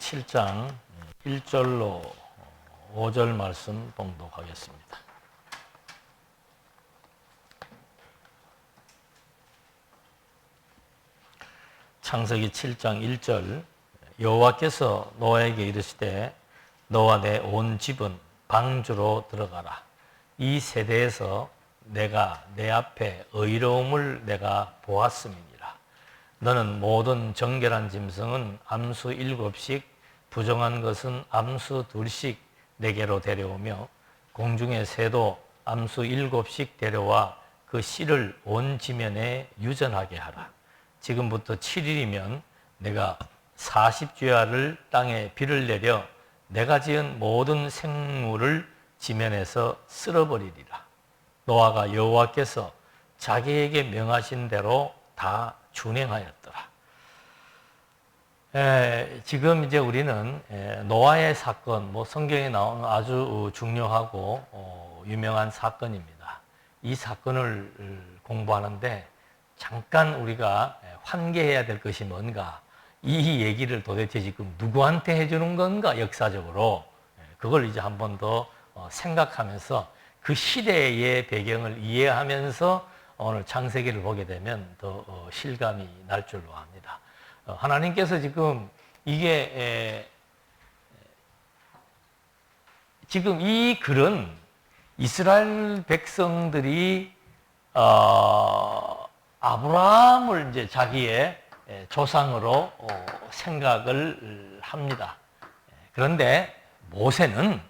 7장 1절로 5절 말씀 봉독하겠습니다. 창세기 7장 1절 여호와께서 노아에게 이르시되 너와 내 온 집은 방주로 들어가라. 이 세대에서 내가 내 앞에 의로움을 내가 보았음이니라. 너는 모든 정결한 짐승은 암수 7씩 부정한 것은 암수 2씩 내게로 데려오며 공중의 새도 암수 7씩 데려와 그 씨를 온 지면에 유전하게 하라. 지금부터 7일이면 내가 40주야를 땅에 비를 내려 내가 지은 모든 생물을 지면에서 쓸어버리리라. 노아가 여호와께서 자기에게 명하신 대로 다 준행하였더라. 지금 이제 우리는 노아의 사건, 성경에 나오는 아주 중요하고 유명한 사건입니다. 이 사건을 공부하는데 잠깐 우리가 환기해야 될 것이 뭔가, 이 얘기를 도대체 지금 누구한테 해주는 건가, 역사적으로. 그걸 이제 한 번 더 생각하면서 그 시대의 배경을 이해하면서 오늘 창세기를 보게 되면 더 실감이 날 줄로 압니다. 하나님께서 지금 이게 지금 이 글은 이스라엘 백성들이 아브라함을 이제 자기의 조상으로 생각을 합니다. 그런데 모세는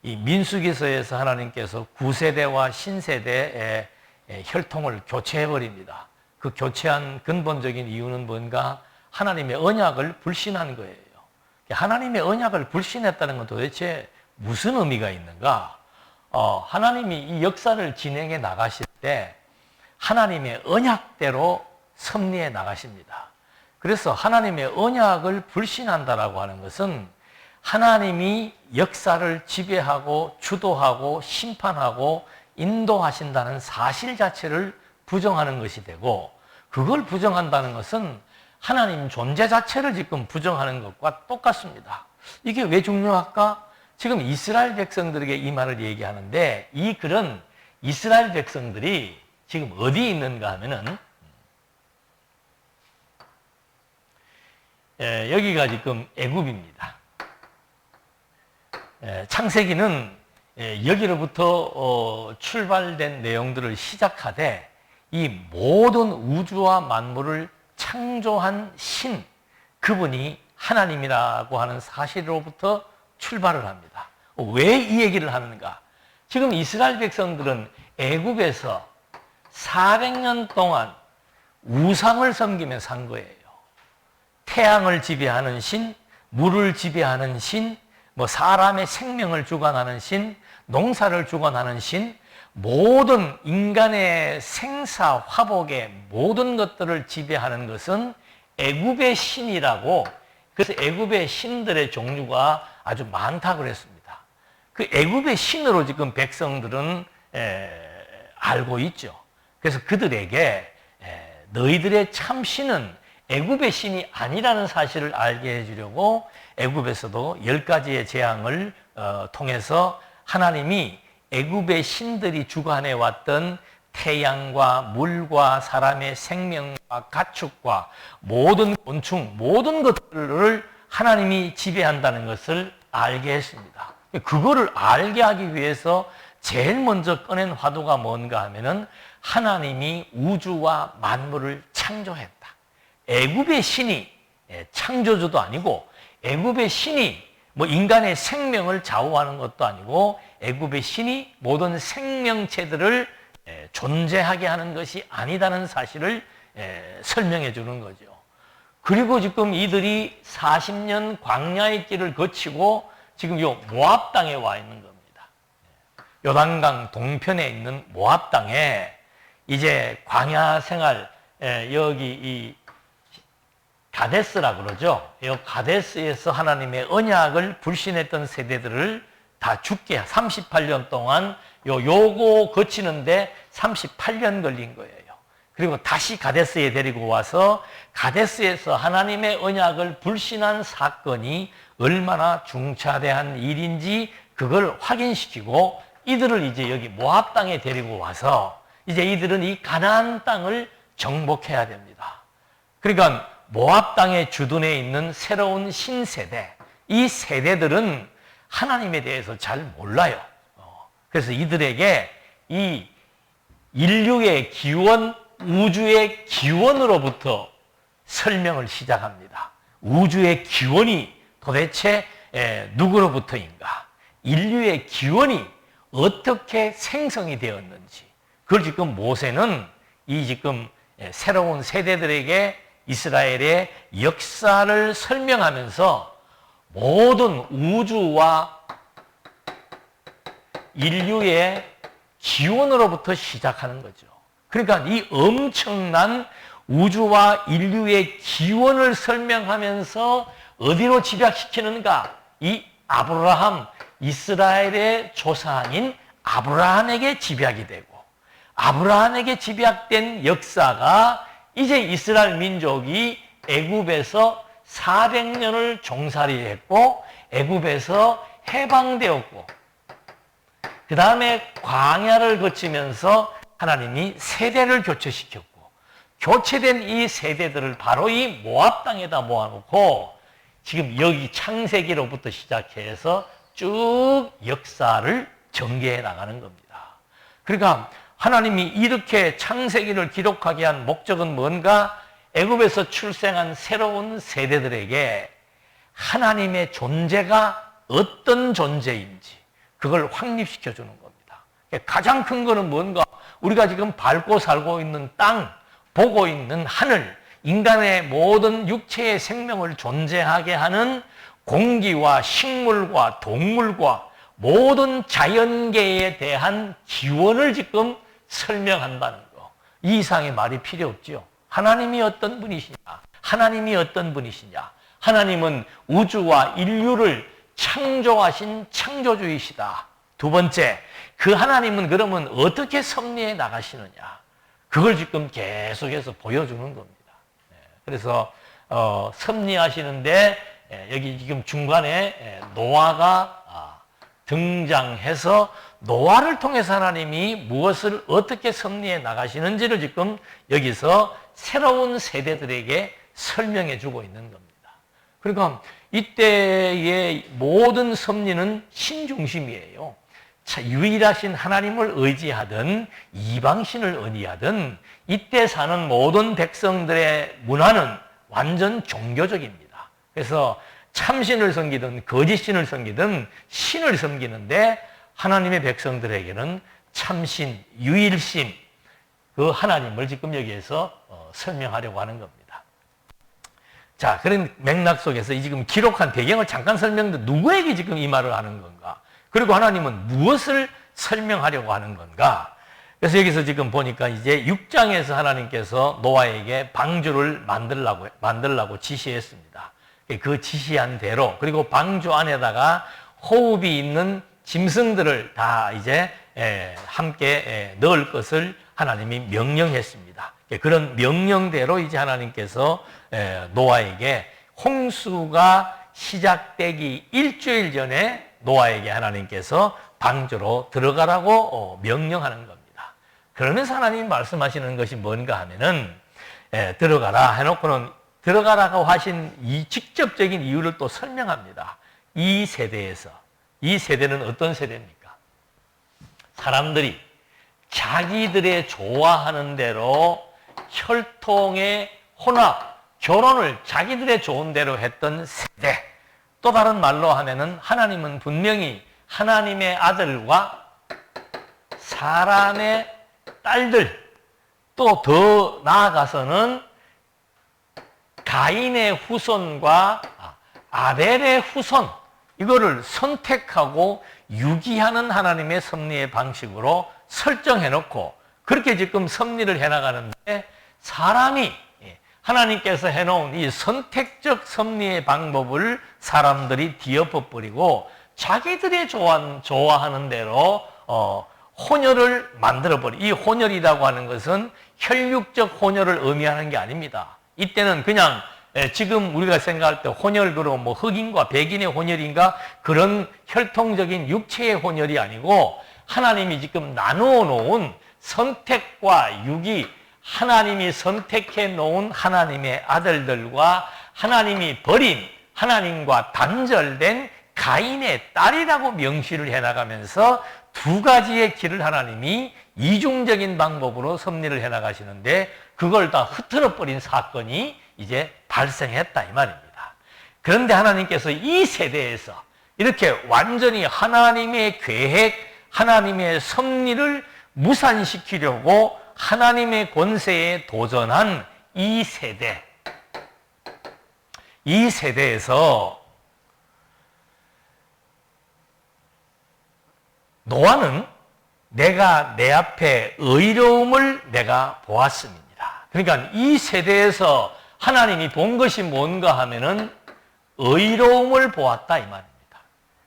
이 민수기서에서 하나님께서 구세대와 신세대의 혈통을 교체해버립니다. 그 교체한 근본적인 이유는 뭔가? 하나님의 언약을 불신한 거예요. 하나님의 언약을 불신했다는 건 도대체 무슨 의미가 있는가? 하나님이 이 역사를 진행해 나가실 때 하나님의 언약대로 섭리해 나가십니다. 그래서 하나님의 언약을 불신한다라고 하는 것은 하나님이 역사를 지배하고 주도하고 심판하고 인도하신다는 사실 자체를 부정하는 것이 되고, 그걸 부정한다는 것은 하나님 존재 자체를 지금 부정하는 것과 똑같습니다. 이게 왜 중요할까? 지금 이스라엘 백성들에게 이 말을 얘기하는데, 이 글은 이스라엘 백성들이 지금 어디에 있는가 하면은 여기가 지금 애굽입니다. 창세기는 여기로부터 출발된 내용들을 시작하되 이 모든 우주와 만물을 창조한 신, 그분이 하나님이라고 하는 사실로부터 출발을 합니다. 왜 이 얘기를 하는가? 지금 이스라엘 백성들은 애굽에서 400년 동안 우상을 섬기며 산 거예요. 태양을 지배하는 신, 물을 지배하는 신, 사람의 생명을 주관하는 신, 농사를 주관하는 신, 모든 인간의 생사, 화복의 모든 것들을 지배하는 것은 애굽의 신이라고, 그래서 애굽의 신들의 종류가 아주 많다고 그랬습니다. 그 애굽의 신으로 지금 백성들은 알고 있죠. 그래서 그들에게 너희들의 참 신은 애굽의 신이 아니라는 사실을 알게 해주려고 애굽에서도 10가지의 재앙을 통해서 하나님이 애굽의 신들이 주관해왔던 태양과 물과 사람의 생명과 가축과 모든 곤충, 모든 것들을 하나님이 지배한다는 것을 알게 했습니다. 그거를 알게 하기 위해서 제일 먼저 꺼낸 화두가 뭔가 하면은 하나님이 우주와 만물을 창조했다. 애굽의 신이 창조주도 아니고, 애굽의 신이 인간의 생명을 좌우하는 것도 아니고, 애굽의 신이 모든 생명체들을 존재하게 하는 것이 아니다는 사실을 설명해 주는 거죠. 그리고 지금 이들이 40년 광야의 길을 거치고 지금 요 모압 땅에 와 있는 겁니다. 요단강 동편에 있는 모압 땅에 이제 광야 생활, 여기 이 가데스라 그러죠. 이 가데스에서 하나님의 언약을 불신했던 세대들을 다 죽게 38년 동안 요거 거치는데 38년 걸린 거예요. 그리고 다시 가데스에 데리고 와서 가데스에서 하나님의 언약을 불신한 사건이 얼마나 중차대한 일인지 그걸 확인시키고 이들을 이제 여기 모압 땅에 데리고 와서 이제 이들은 이 가나안 땅을 정복해야 됩니다. 그러니까 모압 땅의 주둔에 있는 새로운 신세대, 이 세대들은 하나님에 대해서 잘 몰라요. 그래서 이들에게 이 인류의 기원, 우주의 기원으로부터 설명을 시작합니다. 우주의 기원이 도대체 누구로부터인가? 인류의 기원이 어떻게 생성이 되었는지. 그걸 지금 모세는 이 지금 새로운 세대들에게 이스라엘의 역사를 설명하면서 모든 우주와 인류의 기원으로부터 시작하는 거죠. 그러니까 이 엄청난 우주와 인류의 기원을 설명하면서 어디로 집약시키는가? 이 아브라함, 이스라엘의 조상인 아브라함에게 집약이 되고, 아브라함에게 집약된 역사가 이제 이스라엘 민족이 애굽에서 400년을 종살이 했고 애굽에서 해방되었고 그 다음에 광야를 거치면서 하나님이 세대를 교체시켰고 교체된 이 세대들을 바로 이 모압 땅에다 모아놓고 지금 여기 창세기로부터 시작해서 쭉 역사를 전개해 나가는 겁니다. 그러니까 하나님이 이렇게 창세기를 기록하게 한 목적은 뭔가? 애굽에서 출생한 새로운 세대들에게 하나님의 존재가 어떤 존재인지 그걸 확립시켜 주는 겁니다. 가장 큰 거는 뭔가? 우리가 지금 밟고 살고 있는 땅, 보고 있는 하늘, 인간의 모든 육체의 생명을 존재하게 하는 공기와 식물과 동물과 모든 자연계에 대한 기원을 지금 설명한다는 거. 이 이상의 말이 필요 없지요. 하나님이 어떤 분이시냐? 하나님이 어떤 분이시냐? 하나님은 우주와 인류를 창조하신 창조주이시다. 두 번째, 그 하나님은 그러면 어떻게 섭리해 나가시느냐? 그걸 지금 계속해서 보여주는 겁니다. 그래서 섭리하시는데 여기 지금 중간에 노아가 등장해서 노아를 통해서 하나님이 무엇을 어떻게 섭리해 나가시는지를 지금 여기서 새로운 세대들에게 설명해 주고 있는 겁니다. 그러니까 이때의 모든 섭리는 신중심이에요. 유일하신 하나님을 의지하든 이방신을 의지하든 이때 사는 모든 백성들의 문화는 완전 종교적입니다. 그래서 참신을 섬기든 거짓신을 섬기든 신을 섬기는데 하나님의 백성들에게는 참신, 유일신, 그 하나님을 지금 여기에서 설명하려고 하는 겁니다. 자, 그런 맥락 속에서 이 지금 기록한 배경을 잠깐 설명드린 누구에게 지금 이 말을 하는 건가? 그리고 하나님은 무엇을 설명하려고 하는 건가? 그래서 여기서 지금 보니까 이제 6장에서 하나님께서 노아에게 방주를 만들라고 지시했습니다. 그 지시한 대로, 그리고 방주 안에다가 호흡이 있는 짐승들을 다 이제 함께 넣을 것을 하나님이 명령했습니다. 그런 명령대로 이제 하나님께서 노아에게 홍수가 시작되기 일주일 전에 노아에게 하나님께서 방주로 들어가라고 명령하는 겁니다. 그러면서 하나님이 말씀하시는 것이 뭔가 하면은 들어가라 해놓고는 들어가라고 하신 이 직접적인 이유를 또 설명합니다. 이 세대에서, 이 세대는 어떤 세대입니까? 사람들이 자기들의 좋아하는 대로 혈통의 혼합, 결혼을 자기들의 좋은 대로 했던 세대. 또 다른 말로 하면은 하나님은 분명히 하나님의 아들과 사람의 딸들, 또 더 나아가서는 가인의 후손과 아벨의 후손, 이거를 선택하고 유기하는 하나님의 섭리의 방식으로 설정해놓고 그렇게 지금 섭리를 해나가는데 사람이 하나님께서 해놓은 이 선택적 섭리의 방법을 사람들이 뒤엎어버리고 자기들의 좋아하는 대로 혼혈을 만들어버리. 이 혼혈이라고 하는 것은 혈육적 혼혈을 의미하는 게 아닙니다. 이때는 그냥 지금 우리가 생각할 때 혼혈, 그러면 뭐 흑인과 백인의 혼혈인가 그런 혈통적인 육체의 혼혈이 아니고 하나님이 지금 나누어 놓은 선택과 육이 하나님이 선택해 놓은 하나님의 아들들과 하나님이 버린 하나님과 단절된 가인의 딸이라고 명시를 해나가면서 두 가지의 길을 하나님이 이중적인 방법으로 섭리를 해나가시는데 그걸 다 흐트러 버린 사건이 이제 발생했다 이 말입니다. 그런데 하나님께서 이 세대에서 이렇게 완전히 하나님의 계획, 하나님의 섭리를 무산시키려고 하나님의 권세에 도전한 이 세대에서 노아는 내가 내 앞에 의로움을 내가 보았습니다. 그러니까 이 세대에서 하나님이 본 것이 뭔가 하면은 의로움을 보았다 이 말입니다.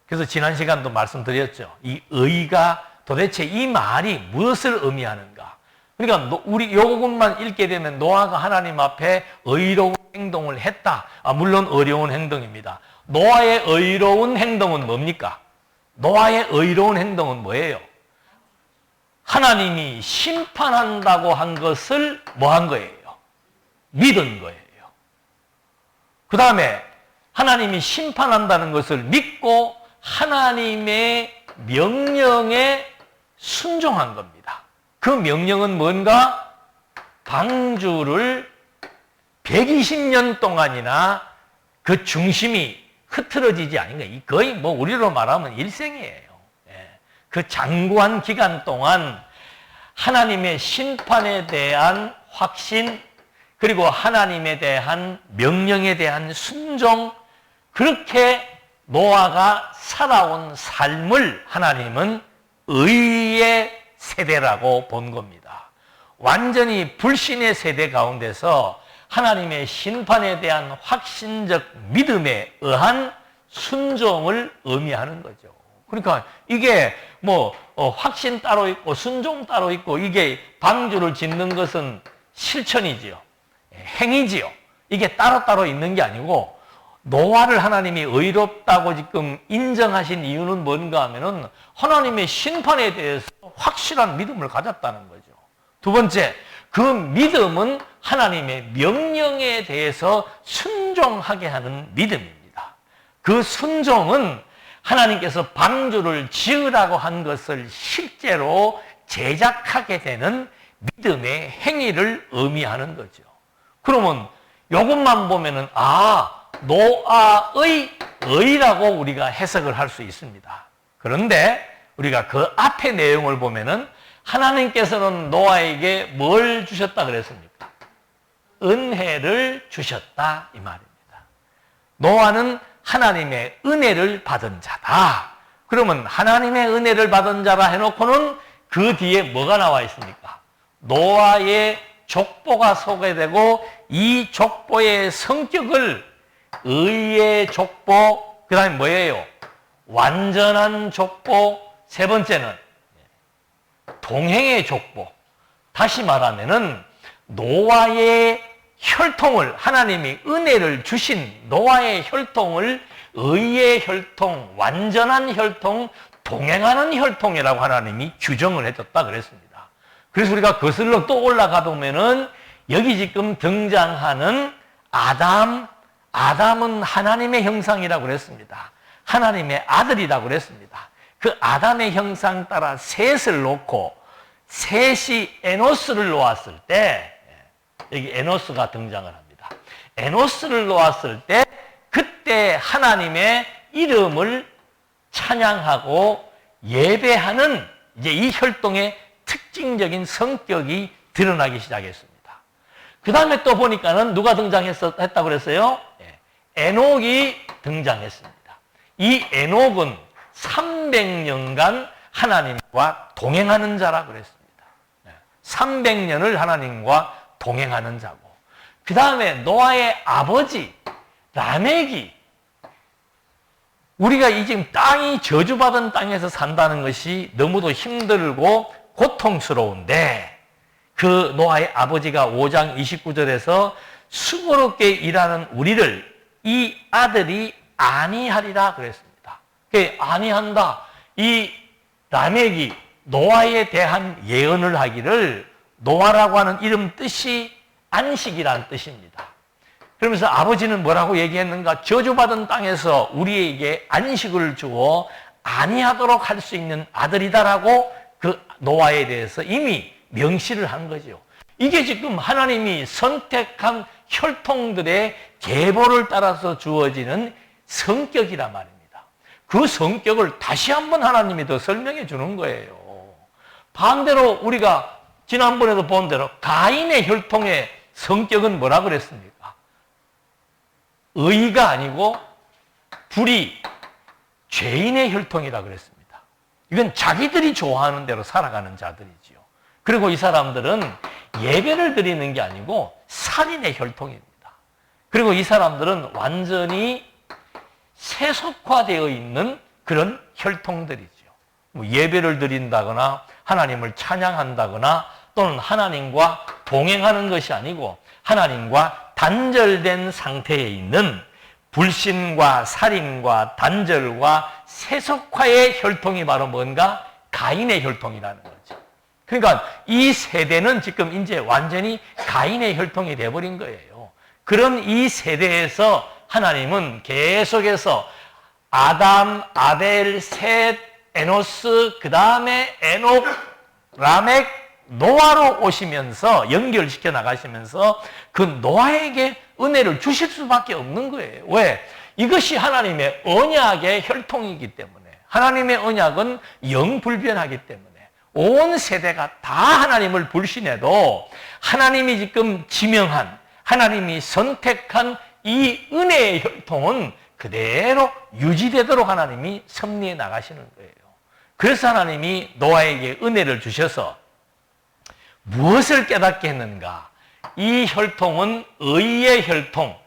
그래서 지난 시간도 말씀드렸죠. 이 의가 도대체 이 말이 무엇을 의미하는가? 그러니까 우리 요것만 읽게 되면 노아가 하나님 앞에 의로운 행동을 했다. 물론 어려운 행동입니다. 노아의 의로운 행동은 뭡니까? 노아의 의로운 행동은 뭐예요? 하나님이 심판한다고 한 것을 뭐 한 거예요? 믿은 거예요. 그 다음에 하나님이 심판한다는 것을 믿고 하나님의 명령에 순종한 겁니다. 그 명령은 뭔가? 방주를 120년 동안이나 그 중심이 흐트러지지 않은 거예요. 거의 뭐 우리로 말하면 일생이에요. 그 장구한 기간 동안 하나님의 심판에 대한 확신, 그리고 하나님에 대한 명령에 대한 순종, 그렇게 노아가 살아온 삶을 하나님은 의의 세대라고 본 겁니다. 완전히 불신의 세대 가운데서 하나님의 심판에 대한 확신적 믿음에 의한 순종을 의미하는 거죠. 그러니까 이게 뭐 확신 따로 있고 순종 따로 있고 이게 방주를 짓는 것은 실천이지요. 행위지요. 이게 따로따로 있는 게 아니고 노아를 하나님이 의롭다고 지금 인정하신 이유는 뭔가 하면은 하나님의 심판에 대해서 확실한 믿음을 가졌다는 거죠. 두 번째, 그 믿음은 하나님의 명령에 대해서 순종하게 하는 믿음입니다. 그 순종은 하나님께서 방주를 지으라고 한 것을 실제로 제작하게 되는 믿음의 행위를 의미하는 거죠. 그러면 이것만 보면은 노아의 의라고 우리가 해석을 할 수 있습니다. 그런데 우리가 그 앞의 내용을 보면은 하나님께서는 노아에게 뭘 주셨다 그랬습니까? 은혜를 주셨다 이 말입니다. 노아는 하나님의 은혜를 받은 자다. 그러면 하나님의 은혜를 받은 자라 해놓고는 그 뒤에 뭐가 나와 있습니까? 노아의 족보가 소개되고 이 족보의 성격을 의의 족보, 그 다음에 뭐예요? 완전한 족보, 세 번째는 동행의 족보. 다시 말하면은 노아의 혈통을, 하나님이 은혜를 주신 노아의 혈통을 의의 혈통, 완전한 혈통, 동행하는 혈통이라고 하나님이 규정을 해줬다 그랬습니다. 그래서 우리가 거슬러 또 올라가 보면은 여기 지금 등장하는 아담은 하나님의 형상이라고 그랬습니다. 하나님의 아들이라고 그랬습니다. 그 아담의 형상 따라 셋을 놓고 셋이 에노스를 놓았을 때, 여기 에노스가 등장을 합니다. 에노스를 놓았을 때 그때 하나님의 이름을 찬양하고 예배하는 이제 이 혈통의 특징적인 성격이 드러나기 시작했습니다. 그 다음에 또 보니까는 누가 등장했다고 그랬어요? 에녹이 등장했습니다. 이 에녹은 300년간 하나님과 동행하는 자라고 그랬습니다. 300년을 하나님과 동행하는 자고, 그 다음에 노아의 아버지 라멕이, 우리가 이 지금 땅이 저주받은 땅에서 산다는 것이 너무도 힘들고 고통스러운데 그 노아의 아버지가 5장 29절에서 수고롭게 일하는 우리를 이 아들이 안위하리라 그랬습니다. 안위한다. 이 라멕이 노아에 대한 예언을 하기를, 노아라고 하는 이름 뜻이 안식이란 뜻입니다. 그러면서 아버지는 뭐라고 얘기했는가? 저주받은 땅에서 우리에게 안식을 주어 안위하도록 할 수 있는 아들이다라고 그 노아에 대해서 이미 명시를 한 거죠. 이게 지금 하나님이 선택한 혈통들의 계보를 따라서 주어지는 성격이란 말입니다. 그 성격을 다시 한번 하나님이 더 설명해 주는 거예요. 반대로 우리가 지난번에도 본 대로 가인의 혈통의 성격은 뭐라 그랬습니까? 의가 아니고 불의, 죄인의 혈통이라 그랬습니다. 이건 자기들이 좋아하는 대로 살아가는 자들이지요. 그리고 이 사람들은 예배를 드리는 게 아니고 살인의 혈통입니다. 그리고 이 사람들은 완전히 세속화되어 있는 그런 혈통들이죠. 뭐 예배를 드린다거나 하나님을 찬양한다거나 또는 하나님과 동행하는 것이 아니고 하나님과 단절된 상태에 있는 불신과 살인과 단절과 세속화의 혈통이 바로 뭔가? 가인의 혈통이라는 거죠. 그러니까 이 세대는 지금 이제 완전히 가인의 혈통이 돼버린 거예요. 그런 이 세대에서 하나님은 계속해서 아담, 아벨, 셋, 에노스, 그 다음에 에녹, 라멕, 노아로 오시면서 연결시켜 나가시면서 그 노아에게 은혜를 주실 수밖에 없는 거예요. 왜? 이것이 하나님의 언약의 혈통이기 때문에, 하나님의 언약은 영불변하기 때문에 온 세대가 다 하나님을 불신해도 하나님이 지금 지명한, 하나님이 선택한 이 은혜의 혈통은 그대로 유지되도록 하나님이 섭리해 나가시는 거예요. 그래서 하나님이 노아에게 은혜를 주셔서 무엇을 깨닫게 했는가? 이 혈통은 의의 혈통,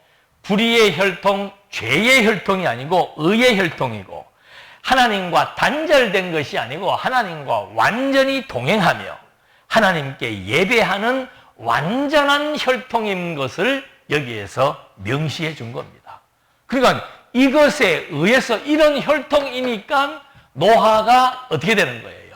불의의 혈통, 죄의 혈통이 아니고 의의 혈통이고, 하나님과 단절된 것이 아니고 하나님과 완전히 동행하며 하나님께 예배하는 완전한 혈통인 것을 여기에서 명시해 준 겁니다. 그러니까 이것에 의해서 이런 혈통이니까 노아가 어떻게 되는 거예요?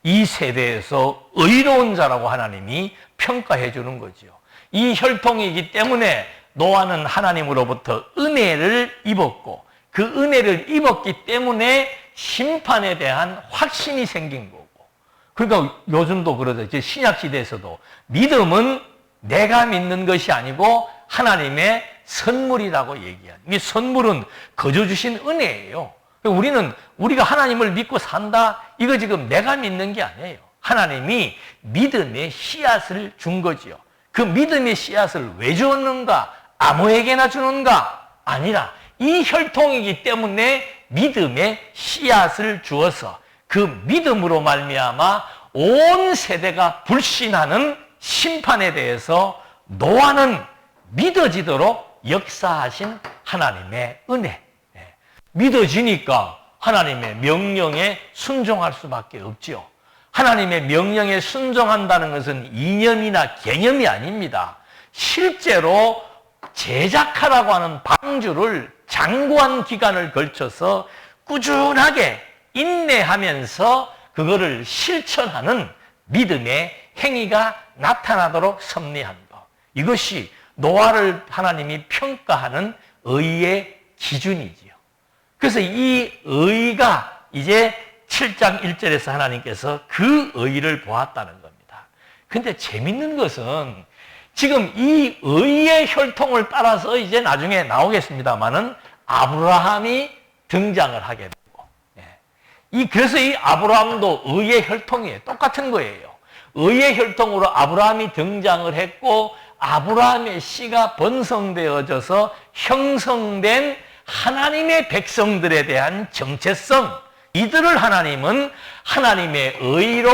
이 세대에서 의로운 자라고 하나님이 평가해 주는 거죠. 이 혈통이기 때문에 노아는 하나님으로부터 은혜를 입었고, 그 은혜를 입었기 때문에 심판에 대한 확신이 생긴 거고. 그러니까 요즘도 그러죠. 신약 시대에서도 믿음은 내가 믿는 것이 아니고 하나님의 선물이라고 얘기한. 이 선물은 거저 주신 은혜예요. 우리가 하나님을 믿고 산다, 이거 지금 내가 믿는 게 아니에요. 하나님이 믿음의 씨앗을 준 거지요. 그 믿음의 씨앗을 왜 주었는가? 아무에게나 주는가? 아니라 이 혈통이기 때문에 믿음의 씨앗을 주어서 그 믿음으로 말미암아 온 세대가 불신하는 심판에 대해서 노아는 믿어지도록 역사하신 하나님의 은혜. 믿어지니까 하나님의 명령에 순종할 수밖에 없지요. 하나님의 명령에 순종한다는 것은 이념이나 개념이 아닙니다. 실제로 제작하라고 하는 방주를 장구한 기간을 걸쳐서 꾸준하게 인내하면서 그거를 실천하는 믿음의 행위가 나타나도록 섭리한 것. 이것이 노아를 하나님이 평가하는 의의 기준이지요. 그래서 이 의가 이제 7장 1절에서 하나님께서 그 의를 보았다는 겁니다. 근데 재밌는 것은 지금 이 의의 혈통을 따라서 이제 나중에 나오겠습니다만은 아브라함이 등장을 하게 되고, 그래서 이 아브라함도 의의 혈통이에요. 똑같은 거예요. 의의 혈통으로 아브라함이 등장을 했고, 아브라함의 씨가 번성되어져서 형성된 하나님의 백성들에 대한 정체성, 이들을 하나님은 하나님의 의로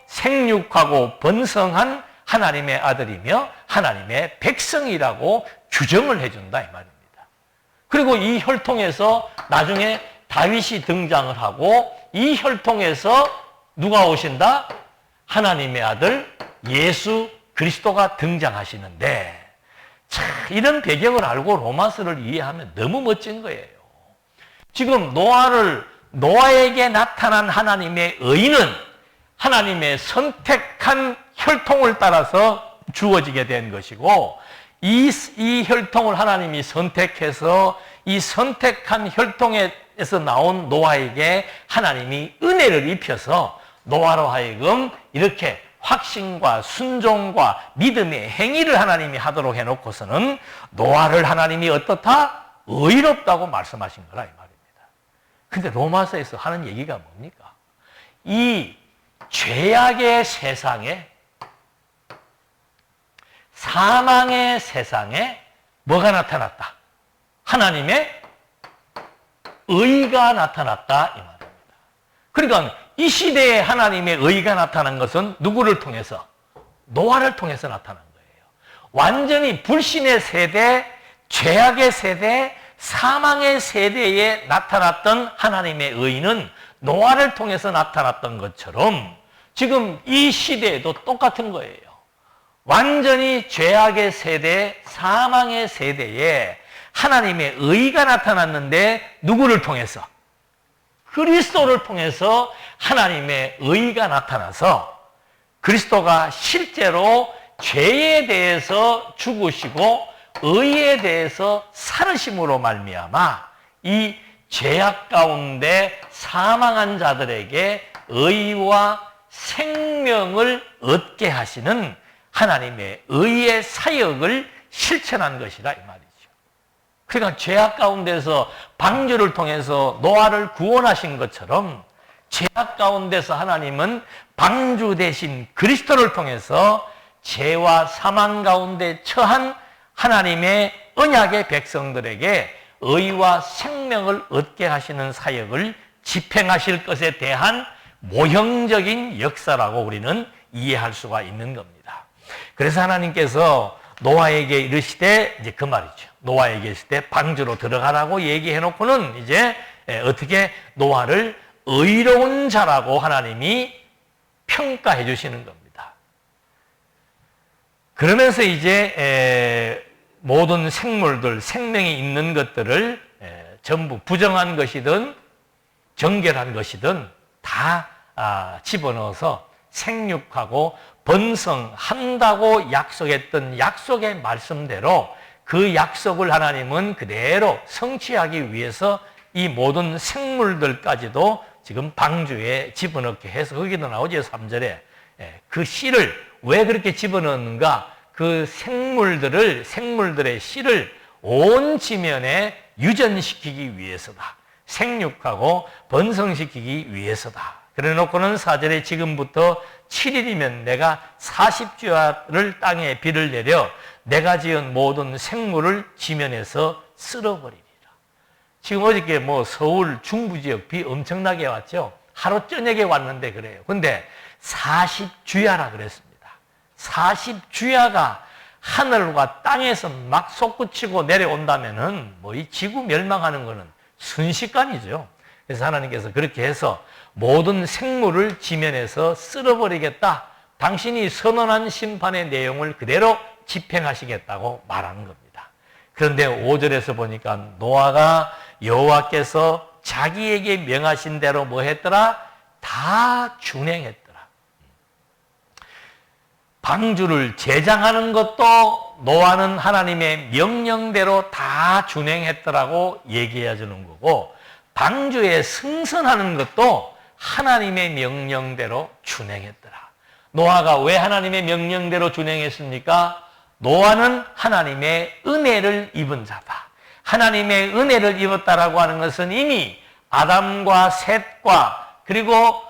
생육하고 번성한 하나님의 아들이며 하나님의 백성이라고 규정을 해준다 이 말입니다. 그리고 이 혈통에서 나중에 다윗이 등장을 하고, 이 혈통에서 누가 오신다? 하나님의 아들 예수 그리스도가 등장하시는데, 참 이런 배경을 알고 로마서를 이해하면 너무 멋진 거예요. 지금 노아에게 나타난 하나님의 의는 하나님의 선택한 혈통을 따라서 주어지게 된 것이고, 이 혈통을 하나님이 선택해서 이 선택한 혈통에서 나온 노아에게 하나님이 은혜를 입혀서 노아로 하여금 이렇게 확신과 순종과 믿음의 행위를 하나님이 하도록 해놓고서는 노아를 하나님이 어떻다? 의롭다고 말씀하신 거라 이 말입니다. 근데 로마서에서 하는 얘기가 뭡니까? 이 죄악의 세상에, 사망의 세상에 뭐가 나타났다? 하나님의 의가 나타났다 이 말입니다. 그러니까 이 시대에 하나님의 의가 나타난 것은 누구를 통해서? 노아를 통해서 나타난 거예요. 완전히 불신의 세대, 죄악의 세대, 사망의 세대에 나타났던 하나님의 의는 노아를 통해서 나타났던 것처럼 지금 이 시대에도 똑같은 거예요. 완전히 죄악의 세대, 사망의 세대에 하나님의 의가 나타났는데 누구를 통해서? 그리스도를 통해서 하나님의 의가 나타나서 그리스도가 실제로 죄에 대해서 죽으시고 의에 대해서 살으심으로 말미암아 이 죄악 가운데 사망한 자들에게 의와 생명을 얻게 하시는 하나님의 의의 사역을 실천한 것이라 이 말이죠. 그러니까 죄악 가운데서 방주를 통해서 노아를 구원하신 것처럼 죄악 가운데서 하나님은 방주 대신 그리스도를 통해서 죄와 사망 가운데 처한 하나님의 언약의 백성들에게 의와 생명을 얻게 하시는 사역을 집행하실 것에 대한 모형적인 역사라고 우리는 이해할 수가 있는 겁니다. 그래서 하나님께서 노아에게 이르시되 이제 그 말이죠. 노아에게 이르실 때 방주로 들어가라고 얘기해 놓고는 이제 어떻게 노아를 의로운 자라고 하나님이 평가해 주시는 겁니다. 그러면서 이제 모든 생물들, 생명이 있는 것들을 전부 부정한 것이든 정결한 것이든 다 집어넣어서 생육하고 번성한다고 약속했던 약속의 말씀대로 그 약속을 하나님은 그대로 성취하기 위해서 이 모든 생물들까지도 지금 방주에 집어넣게 해서 거기도 나오죠. 3절에 그 씨를 왜 그렇게 집어넣는가? 그 생물들의 씨를 온 지면에 유전시키기 위해서다. 생육하고 번성시키기 위해서다. 그래 놓고는 4절에 지금부터 7일이면 내가 40주야를 땅에 비를 내려 내가 지은 모든 생물을 지면에서 쓸어버리리라. 지금 어저께 서울 중부 지역 비 엄청나게 왔죠. 하루 저녁에 왔는데 그래요. 근데 40주야라 그랬습니다. 40주야가 하늘과 땅에서 막 솟구치고 내려온다면은 이 지구 멸망하는 거는 순식간이죠. 그래서 하나님께서 그렇게 해서 모든 생물을 지면에서 쓸어버리겠다. 당신이 선언한 심판의 내용을 그대로 집행하시겠다고 말하는 겁니다. 그런데 5절에서 보니까 노아가 여호와께서 자기에게 명하신 대로 뭐 했더라? 다 준행했더라. 방주를 제장하는 것도 노아는 하나님의 명령대로 다 준행했더라고 얘기해 주는 거고, 방주에 승선하는 것도 하나님의 명령대로 준행했더라. 노아가 왜 하나님의 명령대로 준행했습니까? 노아는 하나님의 은혜를 입은 자다. 하나님의 은혜를 입었다라고 하는 것은 이미 아담과 셋과 그리고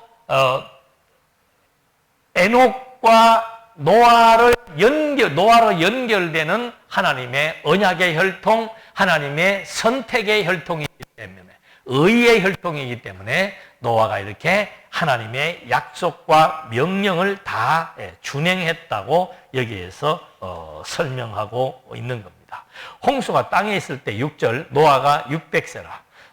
에녹과 노아로 연결되는 하나님의 언약의 혈통, 하나님의 선택의 혈통이기 때문에, 의의 혈통이기 때문에 노아가 이렇게 하나님의 약속과 명령을 다 준행했다고 여기에서 설명하고 있는 겁니다. 홍수가 땅에 있을 때 6절 노아가 600세라.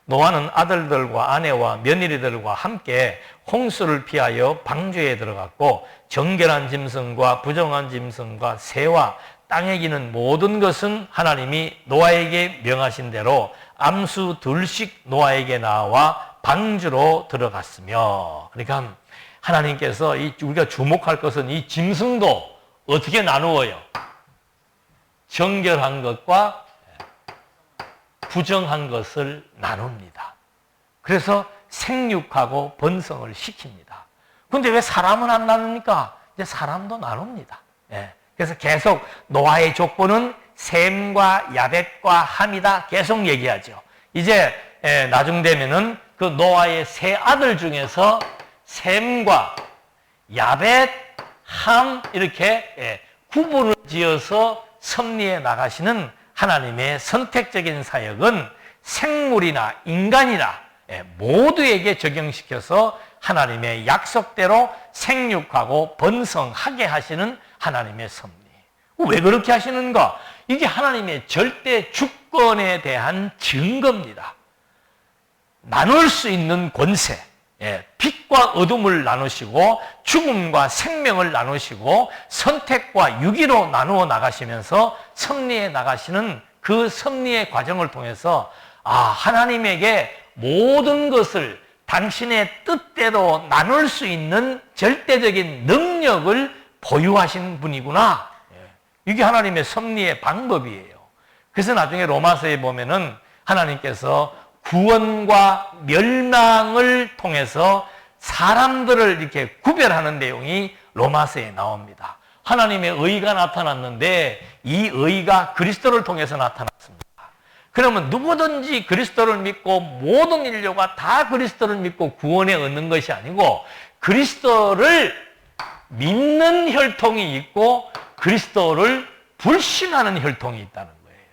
노아는 아들들과 아내와 며느리들과 함께 홍수를 피하여 방주에 들어갔고 정결한 짐승과 부정한 짐승과 새와 땅에 기는 모든 것은 하나님이 노아에게 명하신 대로 암수 둘씩 노아에게 나와 방주로 들어갔으며. 그러니까 하나님께서 우리가 주목할 것은 이 짐승도 어떻게 나누어요? 정결한 것과 부정한 것을 나눕니다. 그래서 생육하고 번성을 시킵니다. 그런데 왜 사람은 안 나눕니까? 이제 사람도 나눕니다. 그래서 계속 노아의 족보는 셈과 야벳과 함이다 계속 얘기하죠. 이제 나중 되면은 그 노아의 세 아들 중에서 셈과 야벳, 함 이렇게 구분을 지어서 섭리해 나가시는 하나님의 선택적인 사역은 생물이나 인간이나 모두에게 적용시켜서 하나님의 약속대로 생육하고 번성하게 하시는 하나님의 섭리. 왜 그렇게 하시는가? 이게 하나님의 절대 주권에 대한 증거입니다. 나눌 수 있는 권세, 빛과 어둠을 나누시고 죽음과 생명을 나누시고 선택과 유기로 나누어 나가시면서 섭리해 나가시는 그 섭리의 과정을 통해서 하나님에게 모든 것을 당신의 뜻대로 나눌 수 있는 절대적인 능력을 보유하신 분이구나. 이게 하나님의 섭리의 방법이에요. 그래서 나중에 로마서에 보면은 하나님께서 구원과 멸망을 통해서 사람들을 이렇게 구별하는 내용이 로마서에 나옵니다. 하나님의 의가 나타났는데 이 의가 그리스도를 통해서 나타났습니다. 그러면 누구든지 그리스도를 믿고 모든 인류가 다 그리스도를 믿고 구원에 얻는 것이 아니고 그리스도를 믿는 혈통이 있고 그리스도를 불신하는 혈통이 있다는 거예요.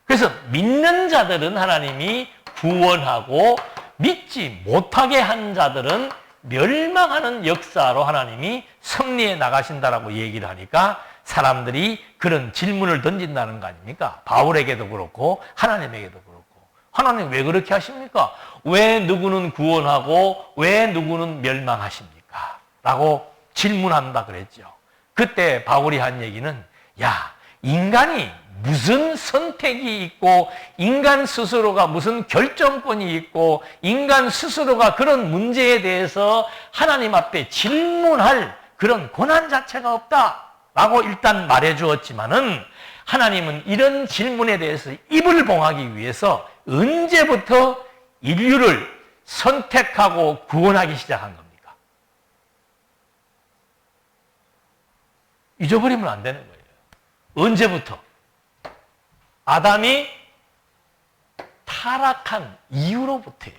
그래서 믿는 자들은 하나님이 구원하고 믿지 못하게 한 자들은 멸망하는 역사로 하나님이 섭리해 나가신다라고 얘기를 하니까 사람들이 그런 질문을 던진다는 거 아닙니까? 바울에게도 그렇고 하나님에게도 그렇고. 하나님 왜 그렇게 하십니까? 왜 누구는 구원하고 왜 누구는 멸망하십니까? 라고 질문한다 그랬죠. 그때 바울이 한 얘기는 인간이 무슨 선택이 있고 인간 스스로가 무슨 결정권이 있고 인간 스스로가 그런 문제에 대해서 하나님 앞에 질문할 그런 권한 자체가 없다라고 일단 말해 주었지만은 하나님은 이런 질문에 대해서 입을 봉하기 위해서 언제부터 인류를 선택하고 구원하기 시작한 겁니까? 잊어버리면 안 되는 거예요. 언제부터? 아담이 타락한 이후로부터예요.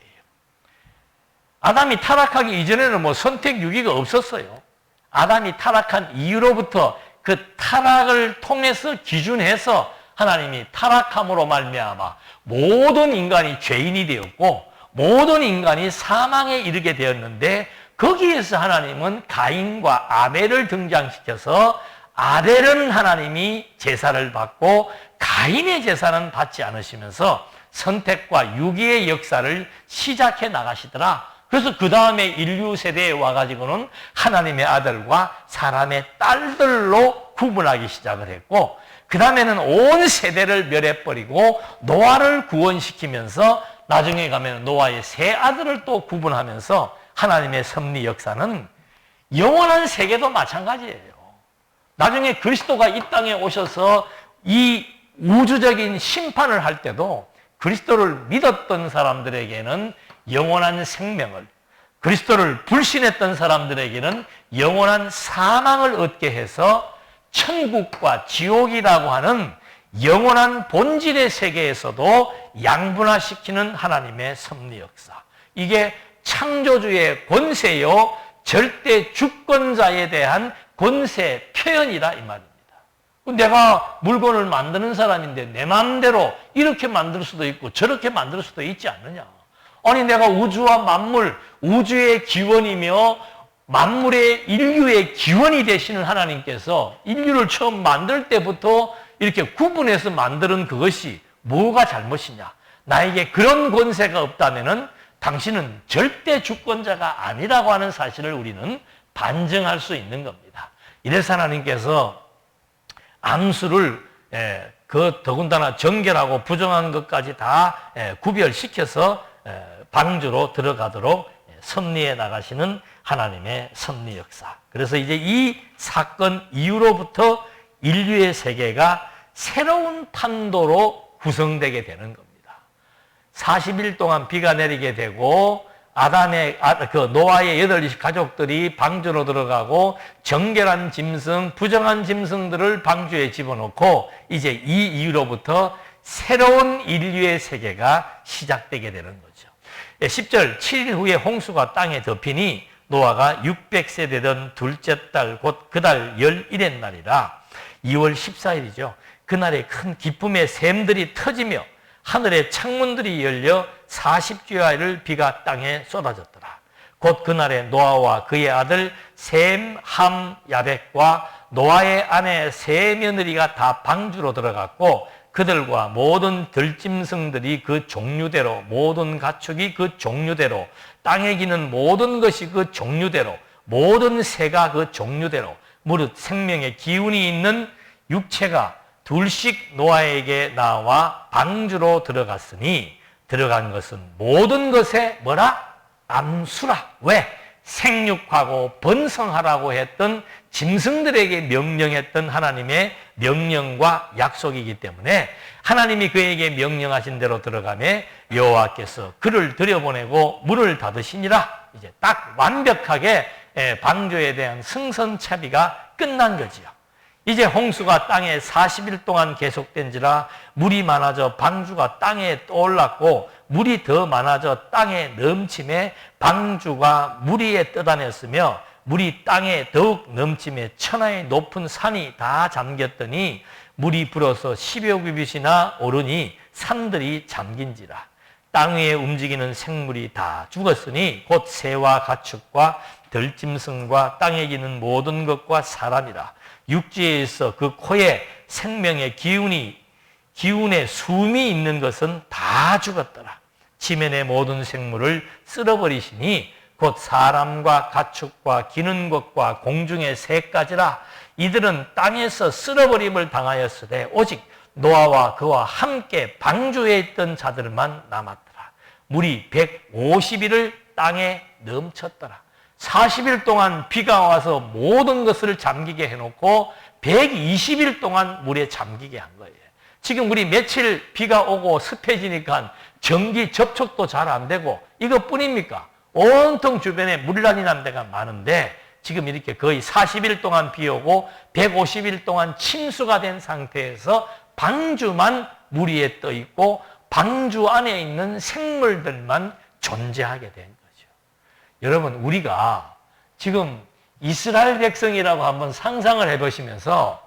아담이 타락하기 이전에는 선택 유기가 없었어요. 아담이 타락한 이후로부터 그 타락을 통해서 기준해서 하나님이 타락함으로 말미암아 모든 인간이 죄인이 되었고 모든 인간이 사망에 이르게 되었는데 거기에서 하나님은 가인과 아벨을 등장시켜서 아벨은 하나님이 제사를 받고 가인의 제사는 받지 않으시면서 선택과 유기의 역사를 시작해 나가시더라. 그래서 그 다음에 인류 세대에 와가지고는 하나님의 아들과 사람의 딸들로 구분하기 시작을 했고 그 다음에는 온 세대를 멸해버리고 노아를 구원시키면서 나중에 가면 노아의 세 아들을 또 구분하면서 하나님의 섭리 역사는 영원한 세계도 마찬가지예요. 나중에 그리스도가 이 땅에 오셔서 이 우주적인 심판을 할 때도 그리스도를 믿었던 사람들에게는 영원한 생명을, 그리스도를 불신했던 사람들에게는 영원한 사망을 얻게 해서 천국과 지옥이라고 하는 영원한 본질의 세계에서도 양분화시키는 하나님의 섭리 역사. 이게 창조주의 권세요, 절대 주권자에 대한 권세 표현이다 이 말입니다. 내가 물건을 만드는 사람인데 내 마음대로 이렇게 만들 수도 있고 저렇게 만들 수도 있지 않느냐. 아니 내가 우주와 만물, 우주의 기원이며 만물의 인류의 기원이 되시는 하나님께서 인류를 처음 만들 때부터 이렇게 구분해서 만드는 그것이 뭐가 잘못이냐. 나에게 그런 권세가 없다면은 당신은 절대 주권자가 아니라고 하는 사실을 우리는 반증할 수 있는 겁니다. 이래서 하나님께서 암수를 더군다나 정결하고 부정한 것까지 다 구별시켜서 방주로 들어가도록 섭리해 나가시는 하나님의 섭리 역사. 그래서 이제 이 사건 이후로부터 인류의 세계가 새로운 판도로 구성되게 되는 겁니다. 40일 동안 비가 내리게 되고 노아의 8 가족들이 방주로 들어가고 정결한 짐승, 부정한 짐승들을 방주에 집어넣고 이제 이 이후로부터 새로운 인류의 세계가 시작되게 되는 거죠. 10절 7일 후에 홍수가 땅에 덮이니 노아가 600세 되던 둘째 달 곧 그 달 11의 날이라 2월 14일이죠. 그날에 큰 기쁨의 샘들이 터지며 하늘의 창문들이 열려 40주야를 비가 땅에 쏟아졌더라. 곧 그날에 노아와 그의 아들 셈, 함, 야벳과 노아의 아내 세 며느리가 다 방주로 들어갔고 그들과 모든 들짐승들이 그 종류대로 모든 가축이 그 종류대로 땅에 기는 모든 것이 그 종류대로 모든 새가 그 종류대로 무릇 생명의 기운이 있는 육체가 둘씩 노아에게 나와 방주로 들어갔으니 들어간 것은 모든 것에 뭐라? 암수라. 왜? 생육하고 번성하라고 했던 짐승들에게 명령했던 하나님의 명령과 약속이기 때문에 하나님이 그에게 명령하신 대로 들어가며 여호와께서 그를 들여보내고 문을 닫으시니라. 이제 딱 완벽하게 방주에 대한 승선차비가 끝난 거지요. 이제 홍수가 땅에 40일 동안 계속된지라 물이 많아져 방주가 땅에 떠올랐고 물이 더 많아져 땅에 넘침에 방주가 물 위에 떠다녔으며 물이 땅에 더욱 넘침에 천하의 높은 산이 다 잠겼더니 물이 불어서 10여 규빗이나 오르니 산들이 잠긴지라. 땅 위에 움직이는 생물이 다 죽었으니 곧 새와 가축과 들짐승과 땅에 기는 모든 것과 사람이라. 육지에 있어 그 코에 생명의 기운의 숨이 있는 것은 다 죽었더라. 지면의 모든 생물을 쓸어버리시니 곧 사람과 가축과 기는 것과 공중의 새까지라. 이들은 땅에서 쓸어버림을 당하였으되 오직 노아와 그와 함께 방주에 있던 자들만 남았더라. 물이 150일을 땅에 넘쳤더라. 40일 동안 비가 와서 모든 것을 잠기게 해놓고 120일 동안 물에 잠기게 한 거예요. 지금 우리 며칠 비가 오고 습해지니까 전기 접촉도 잘 안 되고 이것뿐입니까? 온통 주변에 물난이 난 데가 많은데 지금 이렇게 거의 40일 동안 비 오고 150일 동안 침수가 된 상태에서 방주만 물 위에 떠 있고 방주 안에 있는 생물들만 존재하게 된 거죠. 여러분, 우리가 지금 이스라엘 백성이라고 한번 상상을 해보시면서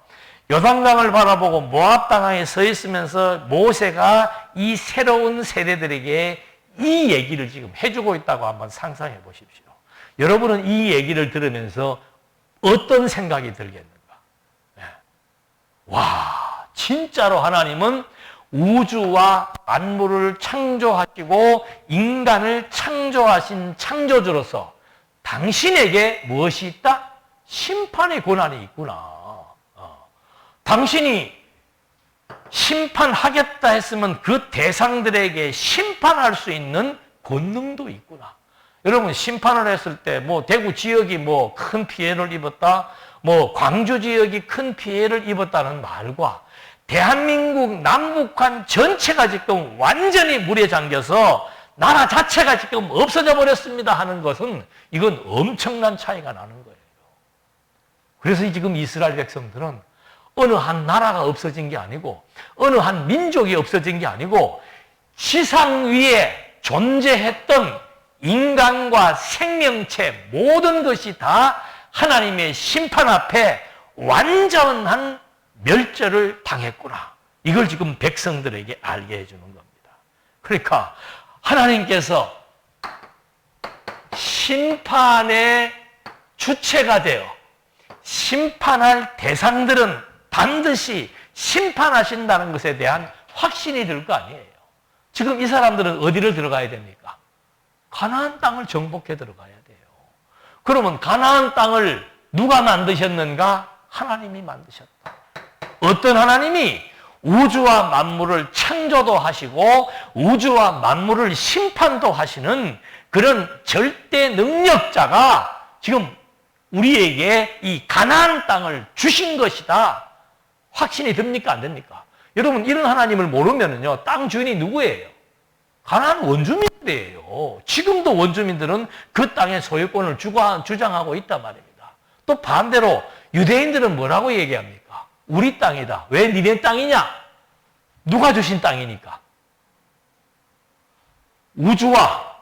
요단강을 바라보고 모압 땅에 서 있으면서 모세가 이 새로운 세대들에게 이 얘기를 지금 해주고 있다고 한번 상상해 보십시오. 여러분은 이 얘기를 들으면서 어떤 생각이 들겠는가? 와, 진짜로 하나님은 우주와 만물을 창조하시고 인간을 창조하신 창조주로서 당신에게 무엇이 있다? 심판의 권한이 있구나. 당신이 심판하겠다 했으면 그 대상들에게 심판할 수 있는 권능도 있구나. 여러분, 심판을 했을 때 대구 지역이 큰 피해를 입었다, 광주 지역이 큰 피해를 입었다는 말과 대한민국 남북한 전체가 지금 완전히 물에 잠겨서 나라 자체가 지금 없어져 버렸습니다 하는 것은 이건 엄청난 차이가 나는 거예요. 그래서 지금 이스라엘 백성들은 어느 한 나라가 없어진 게 아니고 어느 한 민족이 없어진 게 아니고 지상 위에 존재했던 인간과 생명체 모든 것이 다 하나님의 심판 앞에 완전한 멸절을 당했구나. 이걸 지금 백성들에게 알게 해주는 겁니다. 그러니까 하나님께서 심판의 주체가 되어 심판할 대상들은 반드시 심판하신다는 것에 대한 확신이 들 거 아니에요. 지금 이 사람들은 어디를 들어가야 됩니까? 가나안 땅을 정복해 들어가야 돼요. 그러면 가나안 땅을 누가 만드셨는가? 하나님이 만드셨다. 어떤 하나님이? 우주와 만물을 창조도 하시고 우주와 만물을 심판도 하시는 그런 절대 능력자가 지금 우리에게 이 가나안 땅을 주신 것이다. 확신이 듭니까? 안 됩니까? 여러분, 이런 하나님을 모르면은요, 땅 주인이 누구예요? 가나안 원주민들이에요. 지금도 원주민들은 그 땅의 소유권을 주장하고 있단 말입니다. 또 반대로 유대인들은 뭐라고 얘기합니까? 우리 땅이다. 왜 니네 땅이냐? 누가 주신 땅이니까. 우주와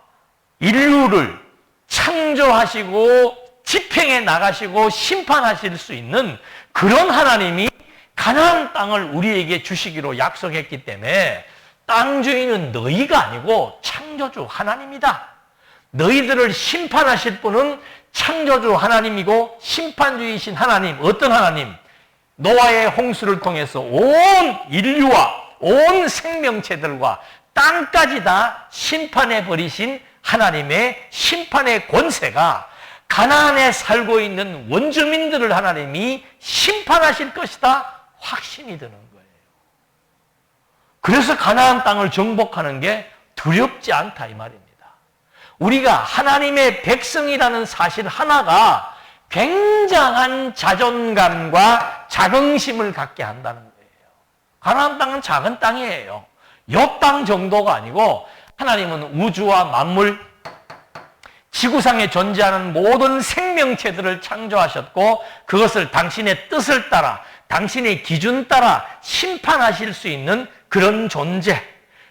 인류를 창조하시고 집행해 나가시고 심판하실 수 있는 그런 하나님이 가나안 땅을 우리에게 주시기로 약속했기 때문에 땅 주인은 너희가 아니고 창조주 하나님이다. 너희들을 심판하실 분은 창조주 하나님이고 심판주이신 하나님. 어떤 하나님? 노아의 홍수를 통해서 온 인류와 온 생명체들과 땅까지 다 심판해 버리신 하나님의 심판의 권세가 가나안에 살고 있는 원주민들을 하나님이 심판하실 것이다. 확신이 드는 거예요. 그래서 가나안 땅을 정복하는 게 두렵지 않다 이 말입니다. 우리가 하나님의 백성이라는 사실 하나가 굉장한 자존감과 자긍심을 갖게 한다는 거예요. 가나안 땅은 작은 땅이에요. 요 땅 정도가 아니고 하나님은 우주와 만물, 지구상에 존재하는 모든 생명체들을 창조하셨고 그것을 당신의 뜻을 따라 당신의 기준 따라 심판하실 수 있는 그런 존재.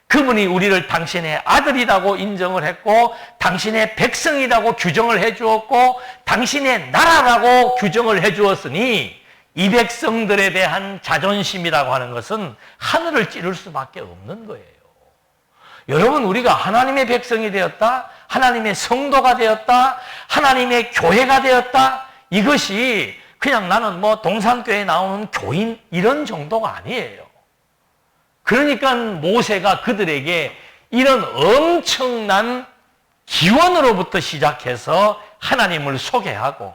그분이 우리를 당신의 아들이라고 인정을 했고 당신의 백성이라고 규정을 해주었고 당신의 나라라고 규정을 해주었으니 이 백성들에 대한 자존심이라고 하는 것은 하늘을 찌를 수밖에 없는 거예요. 여러분, 우리가 하나님의 백성이 되었다, 하나님의 성도가 되었다, 하나님의 교회가 되었다, 이것이 그냥 나는 뭐 동산교회에 나오는 교인 이런 정도가 아니에요. 그러니까 모세가 그들에게 이런 엄청난 기원으로부터 시작해서 하나님을 소개하고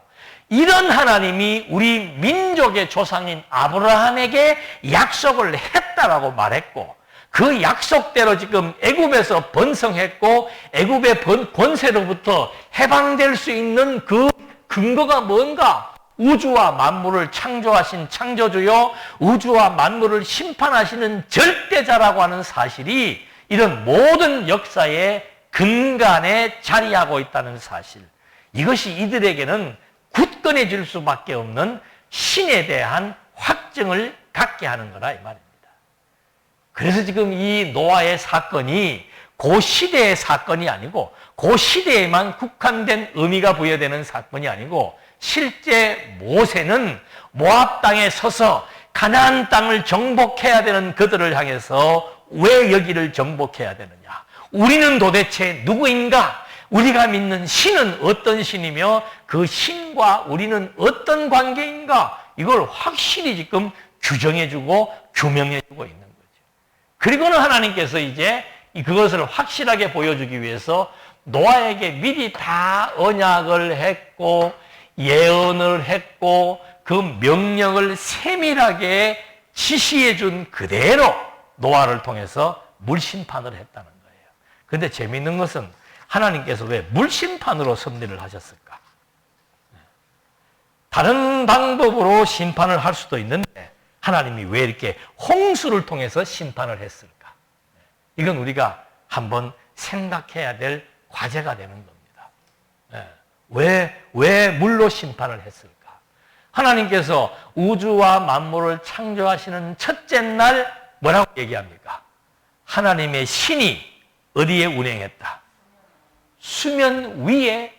이런 하나님이 우리 민족의 조상인 아브라함에게 약속을 했다라고 말했고 그 약속대로 지금 애굽에서 번성했고 애굽의 권세로부터 해방될 수 있는 그 근거가 뭔가? 우주와 만물을 창조하신 창조주요 우주와 만물을 심판하시는 절대자라고 하는 사실이 이런 모든 역사의 근간에 자리하고 있다는 사실. 이것이 이들에게는 굳건해 질 수밖에 없는 신에 대한 확증을 갖게 하는 거라 이 말입니다. 그래서 지금 이 노아의 사건이 그 시대의 사건이 아니고 그 시대에만 국한된 의미가 부여되는 사건이 아니고 실제 모세는 모압 땅에 서서 가나안 땅을 정복해야 되는 그들을 향해서 왜 여기를 정복해야 되느냐? 우리는 도대체 누구인가? 우리가 믿는 신은 어떤 신이며 그 신과 우리는 어떤 관계인가? 이걸 확실히 지금 규정해주고 규명해주고 있는 거죠. 그리고는 하나님께서 이제 그것을 확실하게 보여주기 위해서 노아에게 미리 다 언약을 했고 예언을 했고 그 명령을 세밀하게 지시해 준 그대로 노아를 통해서 물심판을 했다는 거예요. 그런데 재미있는 것은 하나님께서 왜 물심판으로 섭리를 하셨을까? 다른 방법으로 심판을 할 수도 있는데 하나님이 왜 이렇게 홍수를 통해서 심판을 했을까? 이건 우리가 한번 생각해야 될 과제가 되는 겁니다. 왜 물로 심판을 했을까? 하나님께서 우주와 만물을 창조하시는 첫째 날 뭐라고 얘기합니까? 하나님의 신이 어디에 운행했다? 수면 위에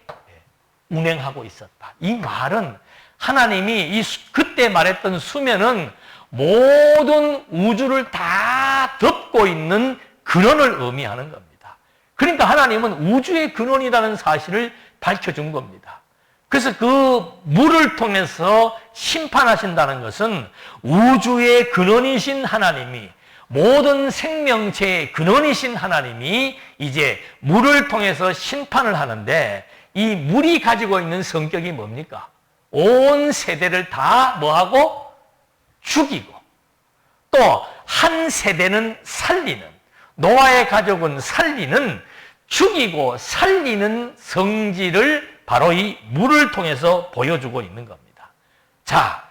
운행하고 있었다. 이 말은 하나님이 그때 말했던 수면은 모든 우주를 다 덮고 있는 근원을 의미하는 겁니다. 그러니까 하나님은 우주의 근원이라는 사실을 밝혀준 겁니다. 그래서 그 물을 통해서 심판하신다는 것은 우주의 근원이신 하나님이 모든 생명체의 근원이신 하나님이 이제 물을 통해서 심판을 하는데, 이 물이 가지고 있는 성격이 뭡니까? 온 세대를 다 뭐하고? 죽이고, 또 한 세대는 살리는, 노아의 가족은 살리는, 죽이고 살리는 성질을 바로 이 물을 통해서 보여주고 있는 겁니다. 자,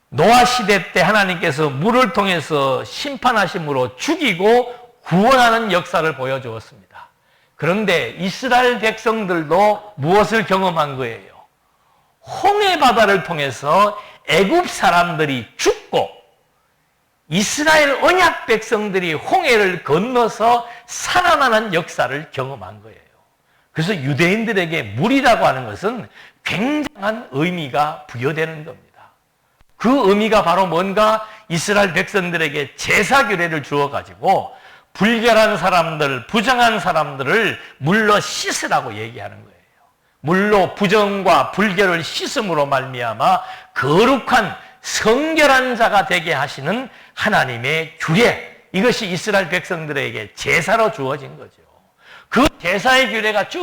노아 시대 때 하나님께서 물을 통해서 심판하심으로 죽이고 구원하는 역사를 보여주었습니다. 그런데 이스라엘 백성들도 무엇을 경험한 거예요? 홍해 바다를 통해서 애굽 사람들이 죽고 이스라엘 언약 백성들이 홍해를 건너서 살아나는 역사를 경험한 거예요. 그래서 유대인들에게 물이라고 하는 것은 굉장한 의미가 부여되는 겁니다. 그 의미가 바로 뭔가? 이스라엘 백성들에게 제사 규례를 주어가지고 불결한 사람들, 부정한 사람들을 물로 씻으라고 얘기하는 거예요. 물로 부정과 불결을 씻음으로 말미암아 거룩한 성결한 자가 되게 하시는 하나님의 규례, 이것이 이스라엘 백성들에게 제사로 주어진 거죠. 그 제사의 규례가 쭉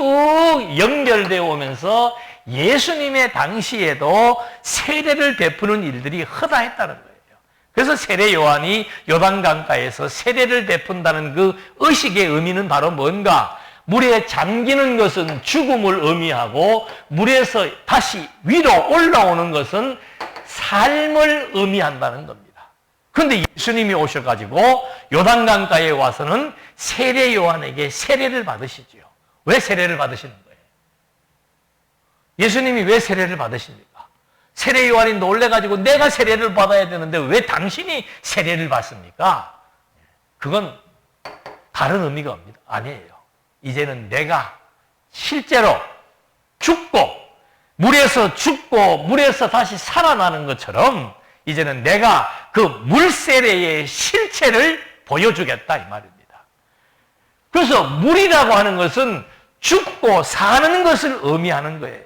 연결되어 오면서 예수님의 당시에도 세례를 베푸는 일들이 허다했다는 거예요. 그래서 세례 요한이 요단강가에서 세례를 베푼다는 그 의식의 의미는 바로 뭔가? 물에 잠기는 것은 죽음을 의미하고 물에서 다시 위로 올라오는 것은 삶을 의미한다는 겁니다. 그런데 예수님이 오셔가지고 요단강가에 와서는 세례 요한에게 세례를 받으시지요. 왜 세례를 받으시는 거예요? 예수님이 왜 세례를 받으십니까? 세례 요한이 놀래가지고 내가 세례를 받아야 되는데 왜 당신이 세례를 받습니까? 그건 다른 의미가 아니에요. 이제는 내가 실제로 죽고 물에서 다시 살아나는 것처럼 이제는 내가 그 물세례의 실체를 보여주겠다 이 말입니다. 그래서 물이라고 하는 것은 죽고 사는 것을 의미하는 거예요.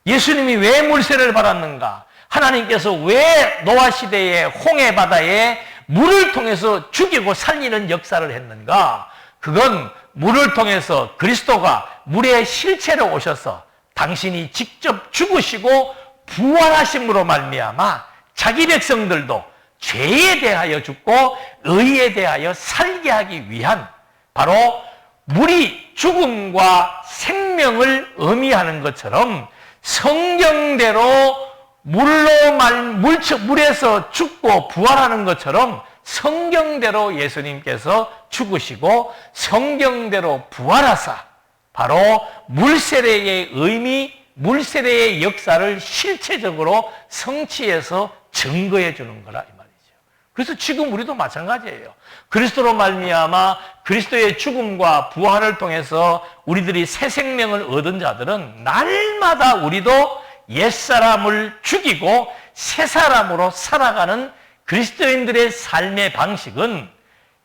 예수님이 왜 물세례를 받았는가? 하나님께서 왜 노아 시대의 홍해 바다에 물을 통해서 죽이고 살리는 역사를 했는가? 그건 물을 통해서 그리스도가 물의 실체로 오셔서 당신이 직접 죽으시고 부활하심으로 말미암아 자기 백성들도 죄에 대하여 죽고 의에 대하여 살게 하기 위한, 바로 물이 죽음과 생명을 의미하는 것처럼 성경대로 물에서 죽고 부활하는 것처럼 성경대로 예수님께서 죽으시고 성경대로 부활하사 바로 물세례의 의미, 물세례의 역사를 실체적으로 성취해서 증거해 주는 거라 이 말이죠. 그래서 지금 우리도 마찬가지예요. 그리스도로 말미암아 그리스도의 죽음과 부활을 통해서 우리들이 새 생명을 얻은 자들은 날마다 우리도 옛사람을 죽이고 새 사람으로 살아가는 그리스도인들의 삶의 방식은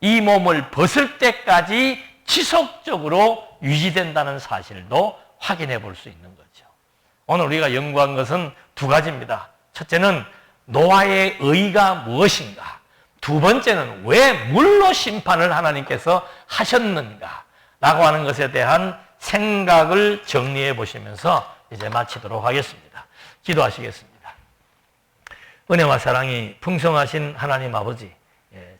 이 몸을 벗을 때까지 지속적으로 유지된다는 사실도 확인해 볼 수 있는 거죠. 오늘 우리가 연구한 것은 두 가지입니다. 첫째는 노아의 의가 무엇인가? 두 번째는 왜 물로 심판을 하나님께서 하셨는가? 라고 하는 것에 대한 생각을 정리해 보시면서 이제 마치도록 하겠습니다. 기도하시겠습니다. 은혜와 사랑이 풍성하신 하나님 아버지,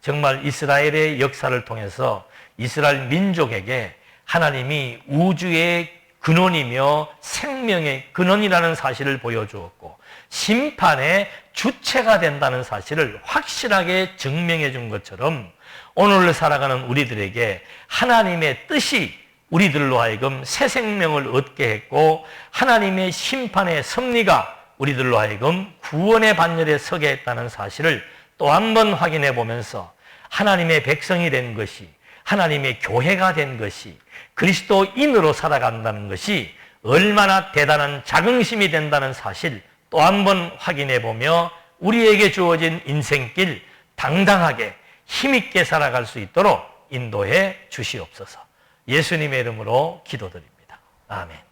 정말 이스라엘의 역사를 통해서 이스라엘 민족에게 하나님이 우주의 근원이며 생명의 근원이라는 사실을 보여주었고 심판의 주체가 된다는 사실을 확실하게 증명해 준 것처럼 오늘 살아가는 우리들에게 하나님의 뜻이 우리들로 하여금 새 생명을 얻게 했고 하나님의 심판의 섭리가 우리들로 하여금 구원의 반열에 서게 했다는 사실을 또 한 번 확인해 보면서 하나님의 백성이 된 것이, 하나님의 교회가 된 것이, 그리스도인으로 살아간다는 것이 얼마나 대단한 자긍심이 된다는 사실 또 한 번 확인해 보며 우리에게 주어진 인생길 당당하게 힘있게 살아갈 수 있도록 인도해 주시옵소서. 예수님의 이름으로 기도드립니다. 아멘.